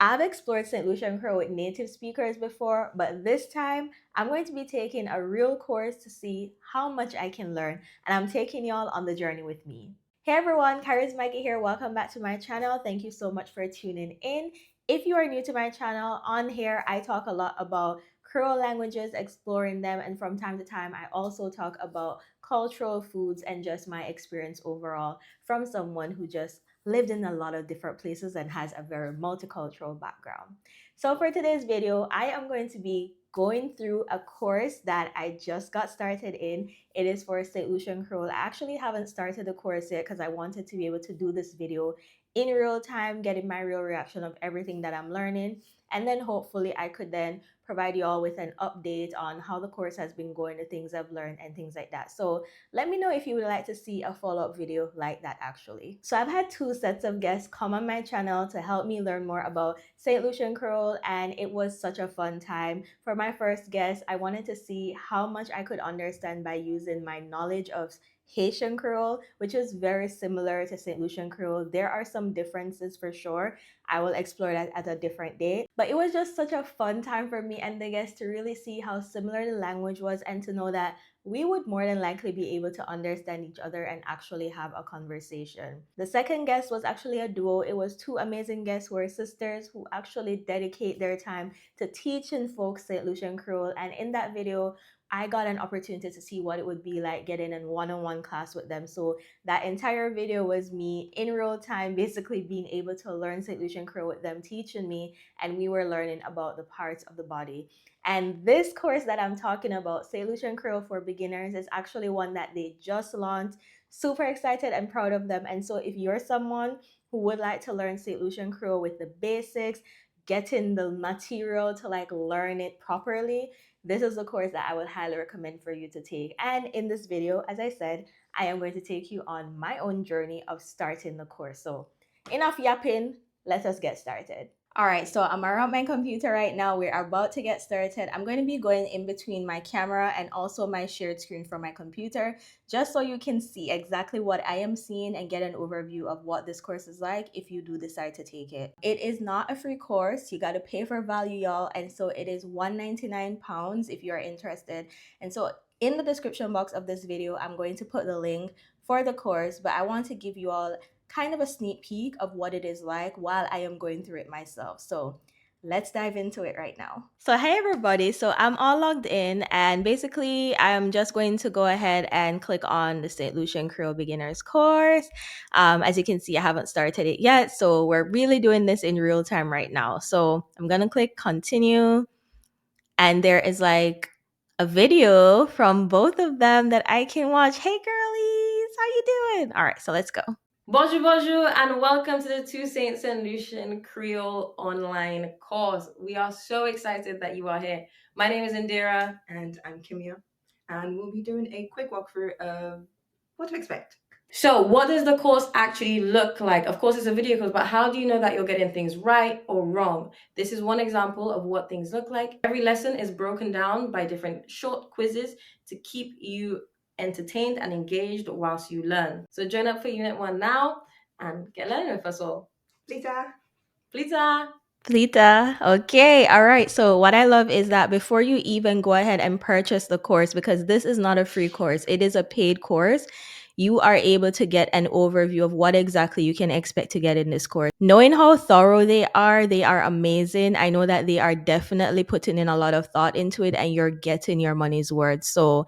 I've explored St. Lucian Creole with native speakers before, but this time I'm going to be taking a real course to see how much I can learn, and I'm taking y'all on the journey with me. Hey everyone, CharisMaggie here. Welcome back to my channel. Thank you so much for tuning in. If you are new to my channel, on here I talk a lot about Creole languages, exploring them, and from time to time I also talk about cultural foods and just my experience overall from someone who just lived in a lot of different places and has a very multicultural background. So for today's video, I am going to be going through a course that I just got started in. It is for St. Lucian Creole. I actually haven't started the course yet because I wanted to be able to do this video in real time, getting my real reaction of everything that I'm learning. And then hopefully I could then provide you all with an update on how the course has been going, the things I've learned and things like that. So let me know if you would like to see a follow-up video like that actually. So I've had two sets of guests come on my channel to help me learn more about St. Lucian Creole, and it was such a fun time. For my first guest, I wanted to see how much I could understand by using my knowledge of Haitian Creole, which is very similar to St. Lucian Creole. There are some differences for sure. I will explore that at a different day. But it was just such a fun time for me and the guests to really see how similar the language was and to know that we would more than likely be able to understand each other and actually have a conversation. The second guest was actually a duo. It was two amazing guests who are sisters who actually dedicate their time to teaching folks St. Lucian Creole. And in that video, I got an opportunity to see what it would be like getting in one-on-one class with them. So that entire video was me in real time, basically being able to learn St. Lucian Creole with them teaching me, and we were learning about the parts of the body. And this course that I'm talking about, St. Lucian Creole for Beginners, is actually one that they just launched. Super excited and proud of them. And so if you're someone who would like to learn St. Lucian Creole with the basics, getting the material to like learn it properly, this is a course that I would highly recommend for you to take. And in this video, as I said, I am going to take you on my own journey of starting the course. So enough yapping, let us get started. All right, so I'm around my computer right now. We're about to get started. I'm going to be going in between my camera and also my shared screen from my computer, just so you can see exactly what I am seeing and get an overview of what this course is like if you do decide to take it. It is not a free course. You got to pay for value, y'all. And so it is £199 if you're interested. And so in the description box of this video, I'm going to put the link for the course, but I want to give you all kind of a sneak peek of what it is like while I am going through it myself. So let's dive into it right now. So hey everybody, so I'm all logged in, and basically I'm just going to go ahead and click on the St. Lucian Creole Beginners course. As you can see, I haven't started it yet, so we're really doing this in real time right now. So I'm gonna click continue, and there is like a video from both of them that I can watch. Hey girlies, how you doing? All right, so let's go. Bonjour, bonjour, and welcome to the Twossaint St. Lucian Creole online course. We are so excited that you are here. My name is Indira. And I'm Kimia, and we'll be doing a quick walkthrough of what to expect. So, what does the course actually look like? Of course, it's a video course, but how do you know that you're getting things right or wrong? This is one example of what things look like. Every lesson is broken down by different short quizzes to keep you entertained and engaged whilst you learn. So, join up for Unit 1 now and get learning with us all. Lita. Lita. Lita. Okay. All right. So what I love is that before you even go ahead and purchase the course, because this is not a free course, it is a paid course, you are able to get an overview of what exactly you can expect to get in this course. Knowing how thorough they are amazing. I know that they are definitely putting in a lot of thought into it, and you're getting your money's worth. So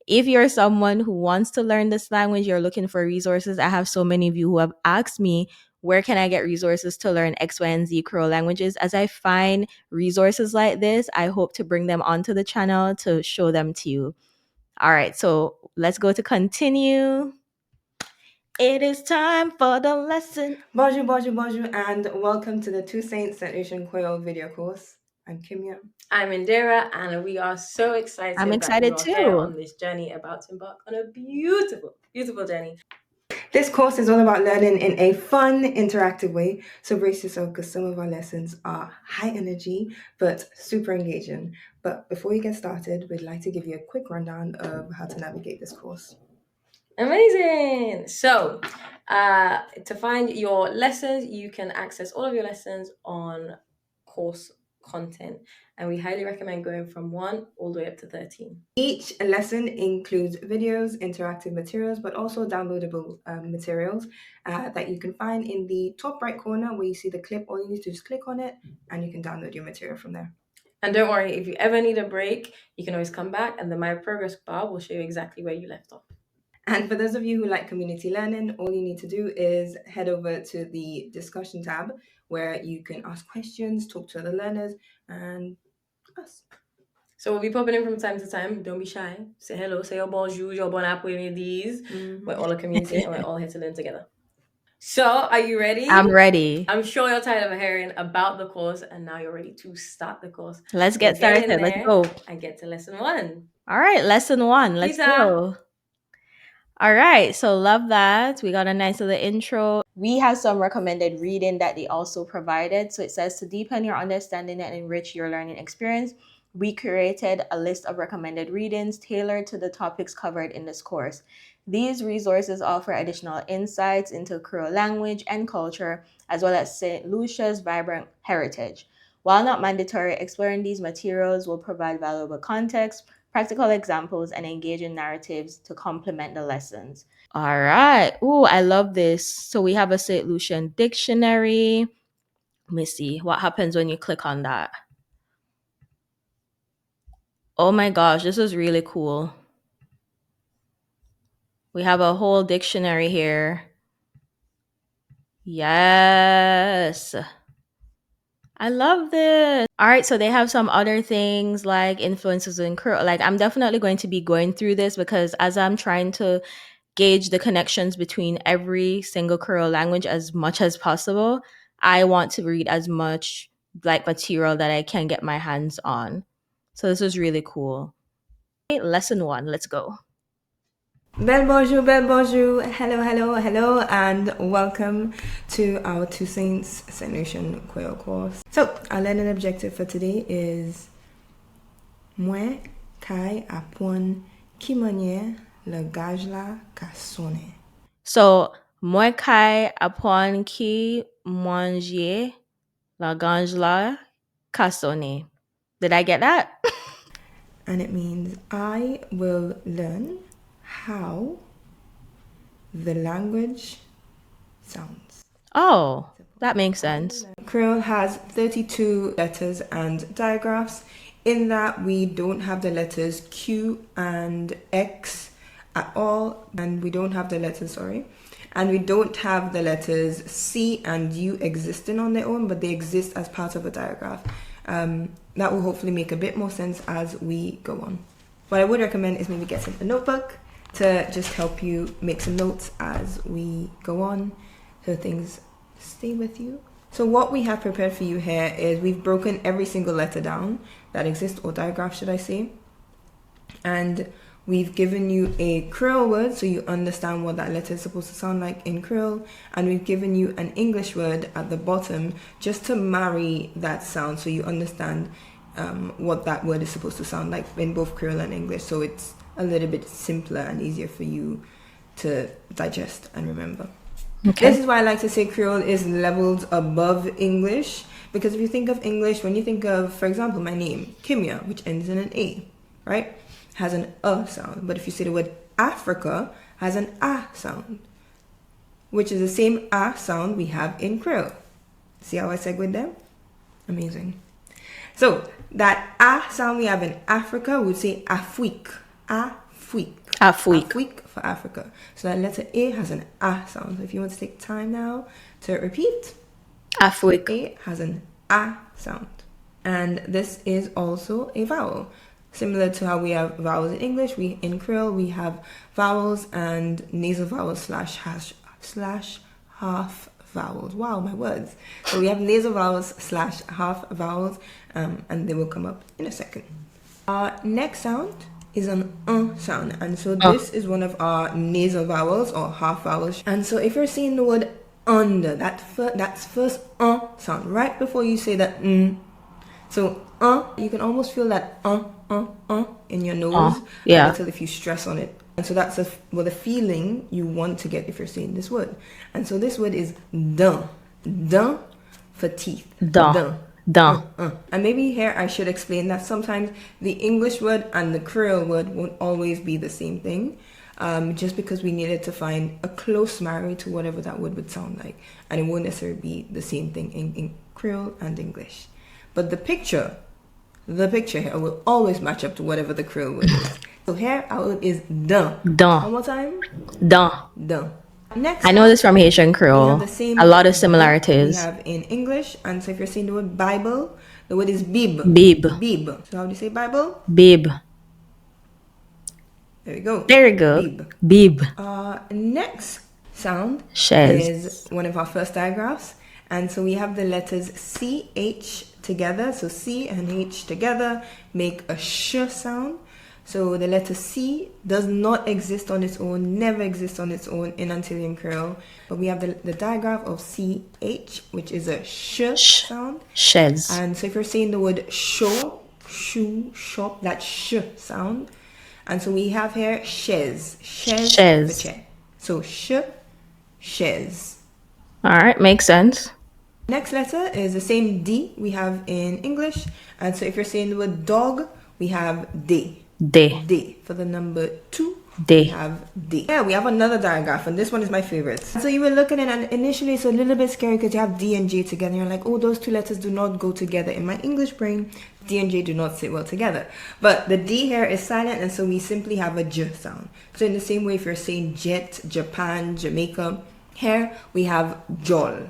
if you're someone who wants to learn this language, you're looking for resources. I have so many of you who have asked me, where can I get resources to learn X, Y, and Z Creole languages? As I find resources like this, I hope to bring them onto the channel to show them to you. All right, so let's go to continue. It is time for the lesson. Bonjour, bonjour, bonjour, and welcome to the Twossaint St. Lucian Creole video course. I'm Kimia. I'm Indira, and we are so excited I'm that excited you are here too. on this journey, about to embark on a beautiful, beautiful journey. This course is all about learning in a fun, interactive way, so brace yourself because some of our lessons are high energy but super engaging. But before we get started, we'd like to give you a quick rundown of how to navigate this course. Amazing. So, to find your lessons, you can access all of your lessons on course content, and we highly recommend going from 1 all the way up to 13. Each lesson includes videos, interactive materials, but also downloadable materials that you can find in the top right corner where you see the clip. All you need to do is click on it and you can download your material from there. And don't worry, if you ever need a break, you can always come back and the My Progress bar will show you exactly where you left off. And for those of you who like community learning, all you need to do is head over to the discussion tab where you can ask questions, talk to other learners, and us. So we'll be popping in from time to time. Don't be shy. Say hello, say your bonjour, your bon après-midi. We're all a community and we're all here to learn together. So, are you ready? I'm ready. I'm sure you're tired of hearing about the course and now you're ready to start the course. Let's get started. Let's go. And get to lesson 1. All right, lesson 1. Let's go. All right, so love that. We got a nice little intro. We have some recommended reading that they also provided. So it says to deepen your understanding and enrich your learning experience, we created a list of recommended readings tailored to the topics covered in this course. These resources offer additional insights into Creole language and culture, as well as St. Lucia's vibrant heritage. While not mandatory, exploring these materials will provide valuable context, practical examples, and engaging narratives to complement the lessons. All right. Ooh, I love this. So we have a St. Lucian dictionary. Let me see what happens when you click on that. Oh my gosh, this is really cool. We have a whole dictionary here. Yes. I love this. All right, so they have some other things like influences in Creole. Like I'm definitely going to be going through this because as I'm trying to gauge the connections between every single Creole language as much as possible, I want to read as much like material that I can get my hands on. So this is really cool. Okay, lesson 1, let's go. Bel bonjour, hello, and welcome to our Twossaint St. Lucian Creole course. So, our learning objective for today is Mwen kay apon ki manye le gaj la ka sone. So, mwen kay apon ki manje la gaj la ka sone. Did I get that? And it means I will learn how the language sounds. Oh, that makes sense. Creole has 32 letters and digraphs. In that, we don't have the letters Q and X at all, and we don't have the letters, and we don't have the letters C and U existing on their own, but they exist as part of a digraph. That will hopefully make a bit more sense as we go on. What I would recommend is maybe getting a notebook to just help you make some notes as we go on so things stay with you. So what we have prepared for you here is we've broken every single letter down that exists, or digraph should I say, and we've given you a Creole word so you understand what that letter is supposed to sound like in Creole, and we've given you an English word at the bottom just to marry that sound so you understand what that word is supposed to sound like in both Creole and English, so it's a little bit simpler and easier for you to digest and remember. Okay. This is why I like to say Creole is leveled above English, because if you think of English, when you think of, for example, my name, Kimia, which ends in an A, right, has an sound. But if you say the word Africa, has an A sound, which is the same A sound we have in Creole. See how I segued there? Amazing. So that A sound we have in Africa, we would say Afrique. Afrique. Afrique. Afrique for Africa. So that letter A has an A sound. So if you want to take time now to repeat, Afrique. A has an A sound. And this is also a vowel. Similar to how we have vowels in English, in Creole we have vowels and nasal vowels slash half vowels. Wow, my words. So we have nasal vowels slash half vowels, and they will come up in a second. Our next sound is an sound, and so this is one of our nasal vowels or half vowels. And so if you're seeing the word under, that's first sound right before you say that So you can almost feel that in your nose a little if you stress on it. And so that's the feeling you want to get if you're saying this word. And so this word is dun. Dun for teeth. Dun. Dun. And maybe here I should explain that sometimes the English word and the Creole word won't always be the same thing, just because we needed to find a close marry to whatever that word would sound like, and it won't necessarily be the same thing in Creole and English. But the picture here will always match up to whatever the Creole word is. So here our word is dun. Dun. One more time. Dun. Dun. Next, I know this from Haitian we Creole. have the same A lot of we similarities. have in English. And so if you're saying the word Bible, the word is bib. Bib. Bib. So how do you say Bible? Bib. There we go. There you go. Bib. Bib. Next sound Shez. is one of our first digraphs. And so we have the letters CH together. So C and H together make a sh sound. So the letter C does not exist on its own, never exists on its own in Antillean Creole. But we have the digraph of CH, which is a sh sound. Shez. And so if you're saying the word show, shoe, shop, that sh sound. And so we have here chez. Chez. So sh, chez. All right, makes sense. Next letter is the same D we have in English. And so if you're saying the word dog, we have D. De. D. For the number 2, De. we have D. Yeah, we have another digraph, and this one is my favorite. So you were looking at it, and initially it's a little bit scary because you have D and J together. You're like, oh, those two letters do not go together. In my English brain, D and J do not sit well together. But the D here is silent, and so we simply have a J sound. So in the same way, if you're saying jet, Japan, Jamaica, here we have jol.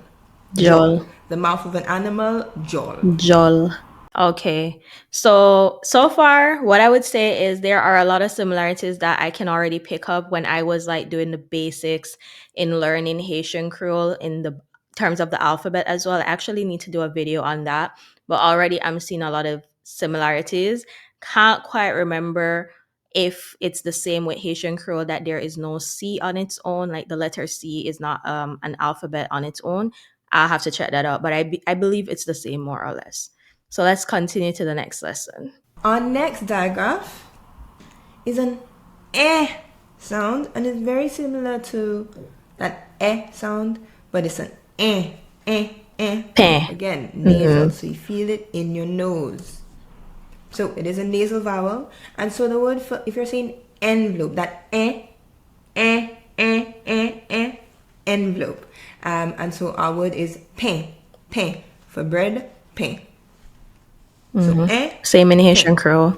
Jol. The mouth of an animal, jol. Jol. Okay. So far, what I would say is there are a lot of similarities that I can already pick up when I was like doing the basics in learning Haitian Creole in the terms of the alphabet as well. I actually need to do a video on that, but already I'm seeing a lot of similarities. Can't quite remember if it's the same with Haitian Creole, that there is no C on its own, like the letter C is not an alphabet on its own. I'll have to check that out, but I believe it's the same more or less. So let's continue to the next lesson. Our next digraph is an eh sound, and it's very similar to that eh sound, but it's an eh. Peh. Again, nasal, so you feel it in your nose. So it is a nasal vowel, and so the word for, if you're saying envelope, that envelope. And so our word is pain for bread, pain. So Same in Haitian Creole.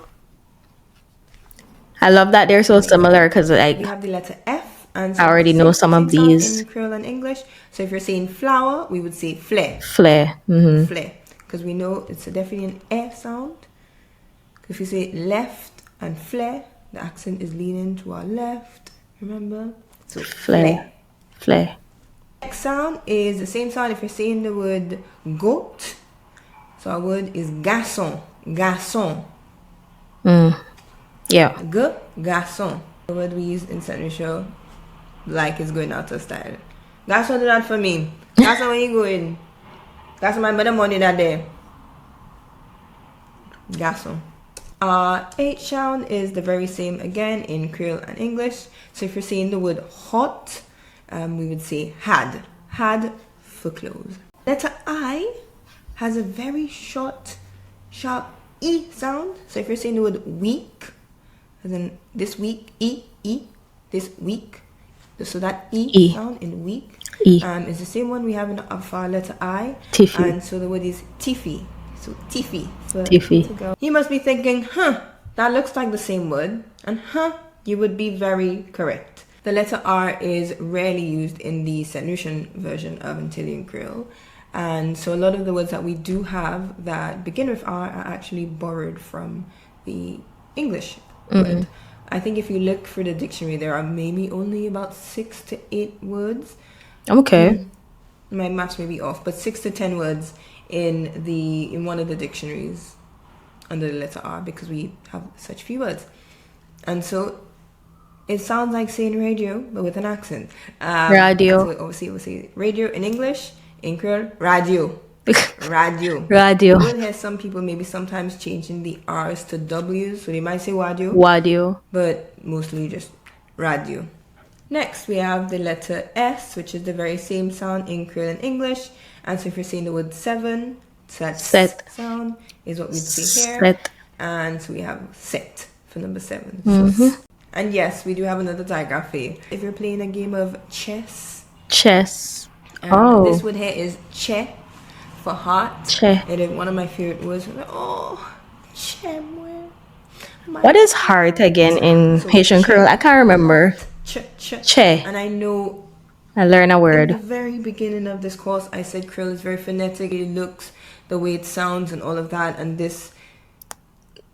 I love that they're so similar because we have the letter F, and so I already know some of same sound these. in Creole and English. So if you're saying flower, we would say flare, Flair. flare, because we know it's definitely an sound. If you say left and flare, the accent is leaning to our left. Remember? So Flair. Flair. Next sound is the same sound if you're saying the word goat. So our word is garçon. Yeah. Garçon. The word we use in Saint Lucia, like it's going out of style. Garçon, do that for me. Garçon, where you going? Garçon, my better money that day. Garçon. H sound is the very same again in Creole and English. So if you're saying the word hot, we would say had for clothes. Letter I has a very short, sharp E sound. So if you're saying the word week, as in this week, this week. So that E sound in week is the same one we have in our letter I. Tiffy. And so the word is tiffy. So tiffy. Tiffy. You must be thinking, that looks like the same word. And you would be very correct. The letter R is rarely used in the St. Lucian version of Antillean Creole. And so a lot of the words that we do have that begin with R are actually borrowed from the English word. I think if you look for the dictionary, there are maybe only about 6 to 8 words. Okay. My maths may be off, but 6 to 10 words in one of the dictionaries under the letter R, because we have such few words. And so it sounds like saying radio, but with an accent. Radio. So obviously we'll say radio in English, in Creole, radio. Radio. Radio. You will hear some people maybe sometimes changing the R's to W's, so they might say radio. Wadio. But mostly just radio. Next, we have the letter S, which is the very same sound in Creole and English. And so if you're saying the word 7, Set sound is what we'd say here. Set. And so we have set for number 7. Mm-hmm. So, and yes, we do have another digraph for you. If you're playing a game of chess, this word here is che for heart. Che. It is one of my favorite words. Oh, che. What is heart again in Haitian Creole? I can't remember. Che. And I know I learned a in word. the very beginning of this course, I said Creole is very phonetic. It looks, the way it sounds and all of that. And this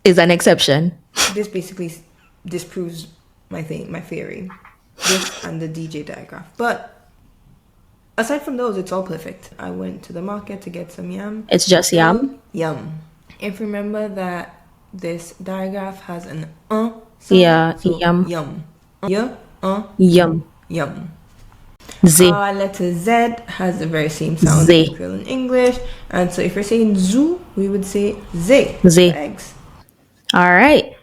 is an exception. This basically disproves my theory. This and the DJ digraph. But aside from those, it's all perfect. I went to the market to get some yam. It's just yam? Yum. If you remember that this digraph has an sound. Yeah, so yum. Yum. Yum. Yum. Z. Letter Z has the very same sound Z. in English. And so if you're saying zoo, we would say Z. Z. Eggs. All right.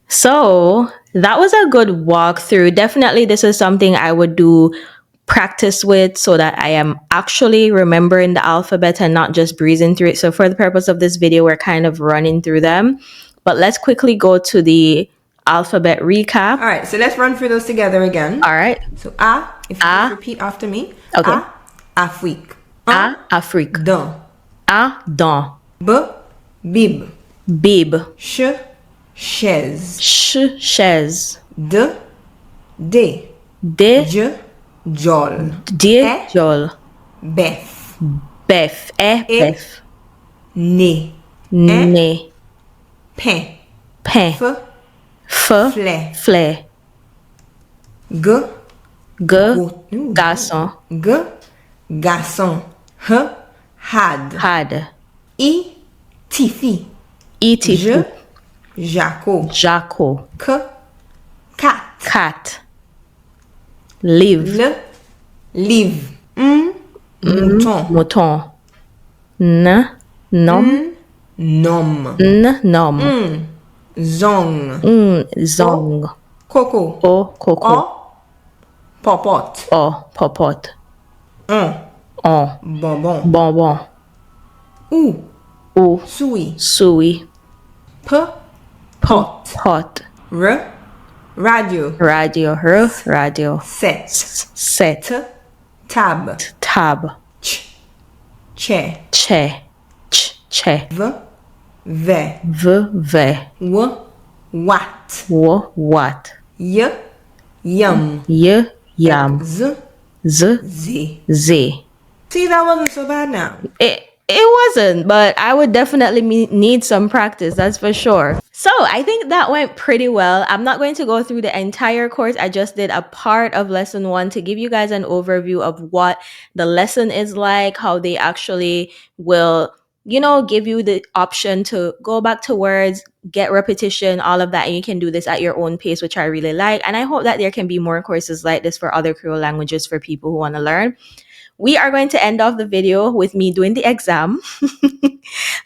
So that was a good walkthrough. Definitely this is something I would do practice with so that I am actually remembering the alphabet and not just breezing through it. So for the purpose of this video, we're kind of running through them. But let's quickly go to the alphabet recap. All right, so let's run through those together again. All right. So A, if you just repeat after me. Okay. A, Afrique. A, Afrique. Dan. A, dan. B, bib. Bib. Ch, chaise. Ch, chaise. D, dé. D, J, jol. D, jol. Bef. Bef. Bef. Né. Né. Pain. Pain. F, F, fleur. G, Garçon. G, garçon. H, had. I, tifi. J, Jaco. K, cat. Live. L, live. Mouton. N, nom. Nom. Nom. Zong. Zong. Coco. O, coco. O, popote. O, popote. On. Bonbon. U, sui. P, pot. R, radio. Radio. Set. T, tab. Ch, chair. Che. V, ve. W, wat. What. Y, yum. Yam. Z, Z. See, that wasn't so bad now. It wasn't, but I would definitely need some practice, that's for sure. So I think that went pretty well. I'm not going to go through the entire course. I just did a part of lesson 1 to give you guys an overview of what the lesson is like, how they actually will, give you the option to go back to words, get repetition, all of that. And you can do this at your own pace, which I really like. And I hope that there can be more courses like this for other Creole languages for people who want to learn. We are going to end off the video with me doing the exam.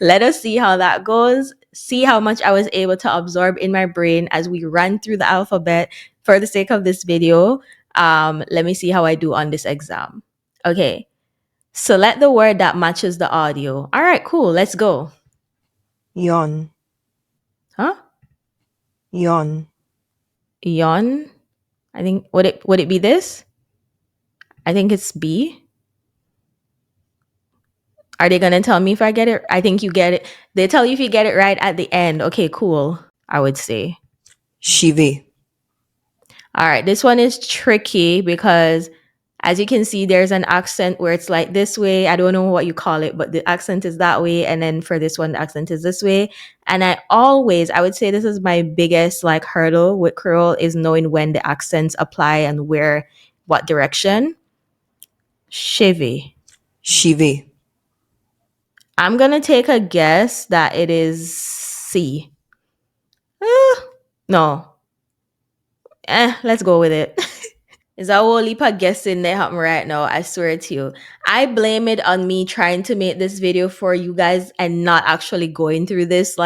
Let us see how that goes. See how much I was able to absorb in my brain as we ran through the alphabet for the sake of this video. Let me see how I do on this exam. Okay. Select the word that matches the audio. All right, cool. Let's go. Yawn. Huh? Yawn. Yawn. I think would it be this? I think it's B. Are they gonna tell me if I get it? I think you get it. They tell you if you get it right at the end. Okay, cool. I would say. Chivé. All right, this one is tricky because as you can see, there's an accent where it's like this way. I don't know what you call it, but the accent is that way. And then for this one, the accent is this way. And I would say this is my biggest hurdle with Creole is knowing when the accents apply and what direction. Chivé. I'm going to take a guess that it is C. No. Let's go with it. Is a whole heap of guessing that happen right now. I swear to you. I blame it on me trying to make this video for you guys and not actually going through this,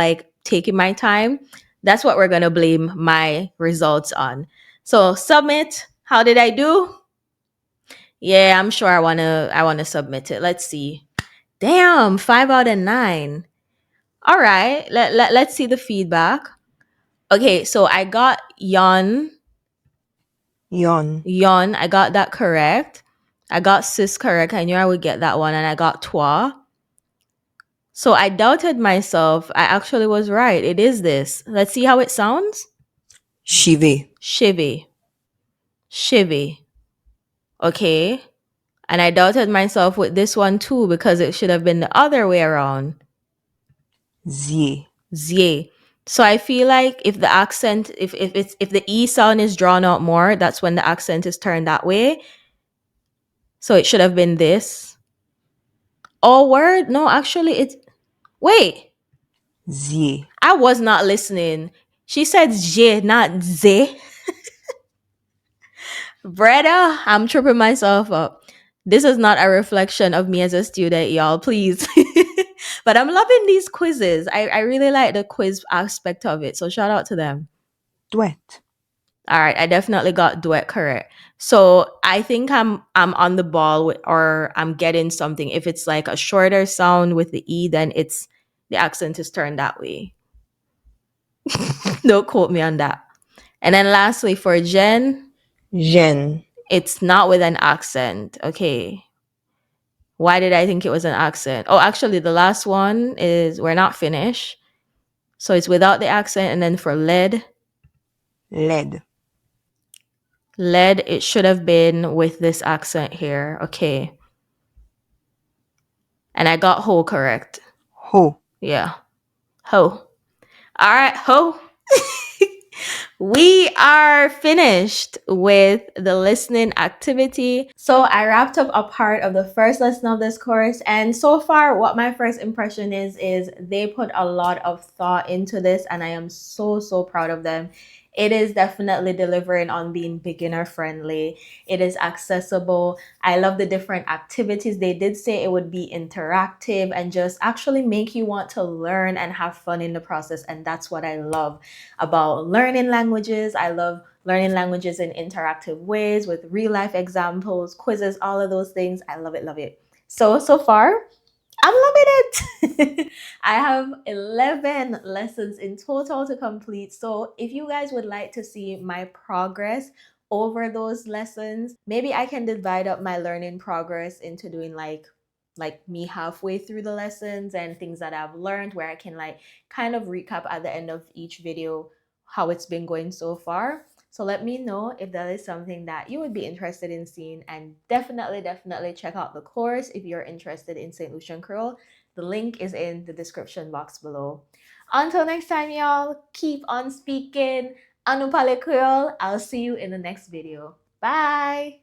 taking my time. That's what we're going to blame my results on. So submit. How did I do? Yeah, I'm sure I want to submit it. Let's see. Damn, 5 out of 9. All right, let's see the feedback. Okay, so I got yon. I got that correct. I got sis correct. I knew I would get that one. And I got toi. So I doubted myself. I actually was right. It is this. Let's see how it sounds. Chivy. Chivy. Okay. And I doubted myself with this one too because it should have been the other way around. Zie. So I feel like if the accent, if the E sound is drawn out more, that's when the accent is turned that way. So it should have been this. Oh, word? No, actually, it's. Wait. Zie. I was not listening. She said J, not Z. Breda, I'm tripping myself up. This is not a reflection of me as a student, y'all, please. But I'm loving these quizzes. I really like the quiz aspect of it. So shout out to them. Duet. All right, I definitely got duet correct. So I think I'm on the ball with, or I'm getting something. If it's like a shorter sound with the E, then it's the accent is turned that way. Don't quote me on that. And then lastly for Jen, Jen. it's not with an accent. Okay. Why did I think it was an accent? Oh, actually, the last one is we're not finished. So it's without the accent. And then for lead, Lead. it should have been with this accent here. Okay. And I got ho correct. Ho. Yeah. Ho. All right, ho. We are finished with the listening activity. So I wrapped up a part of the first lesson of this course. And so far, what my first impression is they put a lot of thought into this. And I am so, so proud of them. It is definitely delivering on being beginner friendly. It is accessible. I love the different activities. They did say it would be interactive and just actually make you want to learn and have fun in the process. And that's what I love about learning languages. I love learning languages in interactive ways with real life examples, quizzes, all of those things. I love it, love it. So far, I'm loving it. I have 11 lessons in total to complete. So if you guys would like to see my progress over those lessons, maybe I can divide up my learning progress into doing like me halfway through the lessons and things that I've learned, where I can like kind of recap at the end of each video how it's been going so far. So let me know if that is something that you would be interested in seeing, and definitely check out the course if you're interested in St. Lucian Creole. The link is in the description box below. Until next time, y'all, keep on speaking. Anu pale Creole. I'll see you in the next video. Bye!